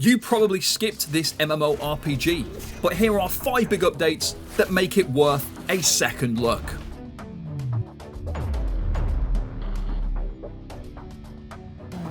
You probably skipped this MMORPG, but here are 5 big updates that make it worth a second look.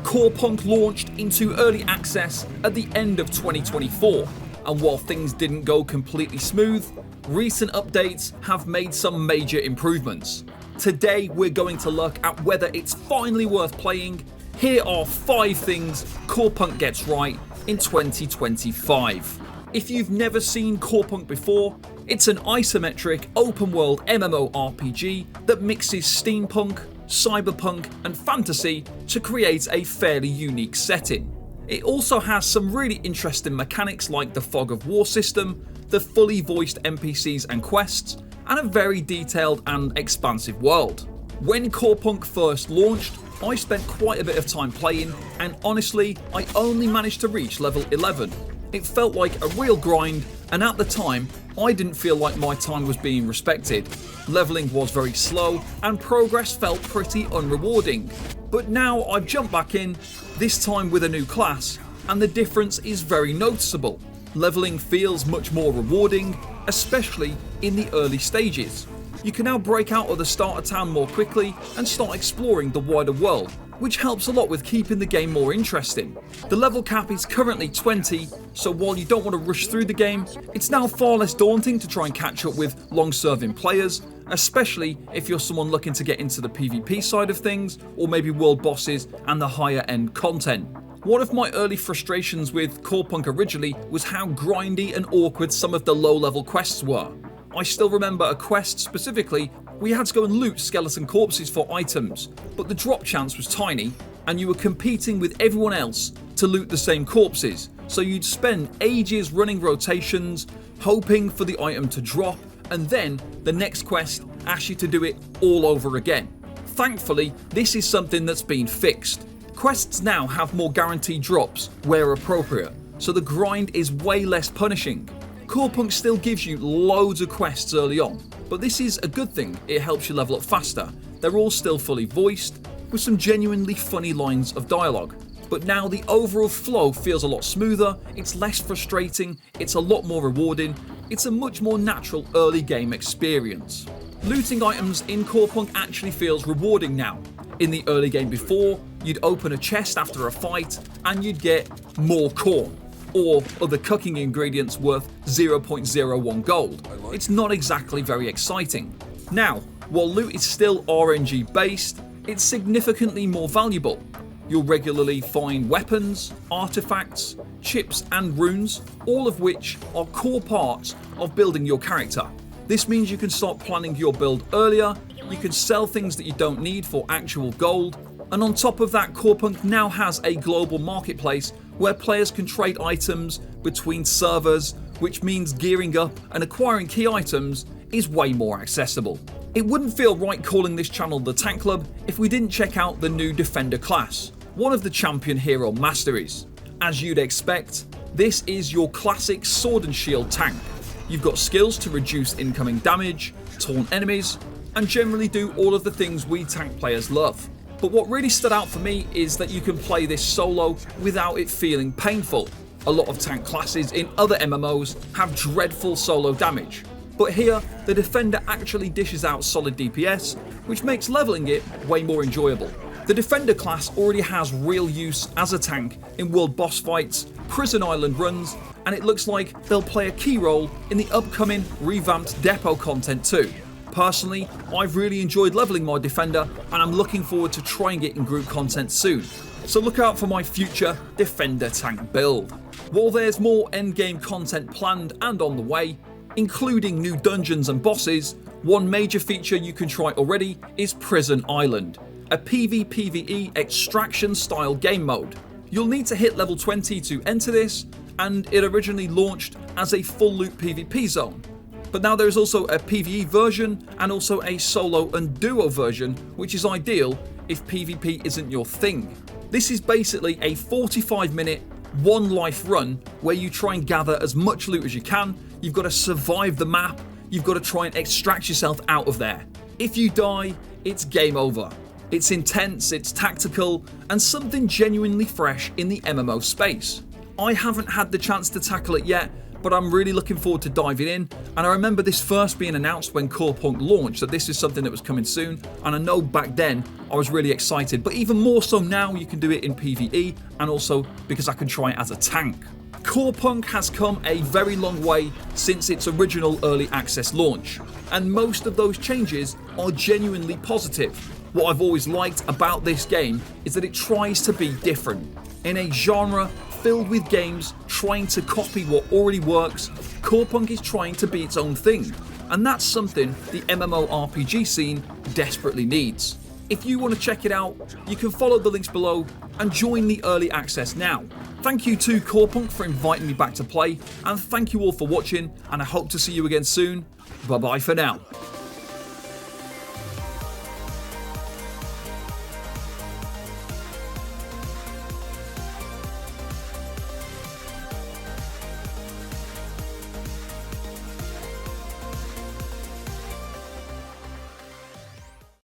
Corepunk launched into early access at the end of 2024, and while things didn't go completely smooth, recent updates have made some major improvements. Today we're going to look at whether it's finally worth playing. Here are 5 things Corepunk gets right in 2025. If you've never seen Corepunk before, it's an isometric open world MMORPG that mixes steampunk, cyberpunk and fantasy to create a fairly unique setting. It also has some really interesting mechanics like the fog of war system, the fully voiced NPCs and quests, and a very detailed and expansive world. When Corepunk first launched, I spent quite a bit of time playing, and honestly, I only managed to reach level 11. It felt like a real grind, and at the time, I didn't feel like my time was being respected. Leveling was very slow, and progress felt pretty unrewarding. But now I've jumped back in, this time with a new class, and the difference is very noticeable. Leveling feels much more rewarding, especially in the early stages. You can now break out of the starter town more quickly and start exploring the wider world, which helps a lot with keeping the game more interesting. The level cap is currently 20, so while you don't want to rush through the game, it's now far less daunting to try and catch up with long-serving players, especially if you're someone looking to get into the PvP side of things, or maybe world bosses and the higher end content. One of my early frustrations with Corepunk originally was how grindy and awkward some of the low-level quests were. I still remember a quest specifically where you had to go and loot skeleton corpses for items, but the drop chance was tiny and you were competing with everyone else to loot the same corpses, so you'd spend ages running rotations, hoping for the item to drop, and then the next quest asks you to do it all over again. Thankfully, this is something that's been fixed. Quests now have more guaranteed drops where appropriate, so the grind is way less punishing. Corepunk still gives you loads of quests early on, but this is a good thing, it helps you level up faster. They're all still fully voiced, with some genuinely funny lines of dialogue. But now the overall flow feels a lot smoother, it's less frustrating, it's a lot more rewarding, it's a much more natural early game experience. Looting items in Corepunk actually feels rewarding now. In the early game before, you'd open a chest after a fight and you'd get more corn, or other cooking ingredients worth 0.01 gold. It's not exactly very exciting. Now, while loot is still RNG based, it's significantly more valuable. You'll regularly find weapons, artifacts, chips and runes, all of which are core parts of building your character. This means you can start planning your build earlier, you can sell things that you don't need for actual gold, and on top of that, Corepunk now has a global marketplace where players can trade items between servers, which means gearing up and acquiring key items is way more accessible. It wouldn't feel right calling this channel the Tank Club if we didn't check out the new Defender class, one of the champion hero masteries. As you'd expect, this is your classic sword and shield tank. You've got skills to reduce incoming damage, taunt enemies, and generally do all of the things we tank players love. But what really stood out for me is that you can play this solo without it feeling painful. A lot of tank classes in other MMOs have dreadful solo damage, but here the Defender actually dishes out solid DPS, which makes leveling it way more enjoyable. The Defender class already has real use as a tank in world boss fights, prison island runs, and it looks like they'll play a key role in the upcoming revamped depot content too. Personally, I've really enjoyed leveling my Defender and I'm looking forward to trying it in group content soon. So look out for my future Defender tank build. While there's more endgame content planned and on the way, including new dungeons and bosses, one major feature you can try already is Prison Island, a PvPvE extraction style game mode. You'll need to hit level 20 to enter this, and it originally launched as a full loot PvP zone. But now there is also a PvE version and also a solo and duo version, which is ideal if PvP isn't your thing. This is basically a 45-minute, one life run where you try and gather as much loot as you can. You've got to survive the map, you've got to try and extract yourself out of there. If you die, it's game over. It's intense, it's tactical, and something genuinely fresh in the MMO space. I haven't had the chance to tackle it yet, but I'm really looking forward to diving in. And I remember this first being announced when Corepunk launched, that this is something that was coming soon, and I know back then I was really excited, but even more so now you can do it in PvE, and also because I can try it as a tank. Corepunk has come a very long way since its original early access launch, and most of those changes are genuinely positive. What I've always liked about this game is that it tries to be different. In a genre filled with games trying to copy what already works, Corepunk is trying to be its own thing, and that's something the MMORPG scene desperately needs. If you want to check it out, you can follow the links below and join the early access now. Thank you to Corepunk for inviting me back to play, and thank you all for watching, and I hope to see you again soon. Bye bye for now.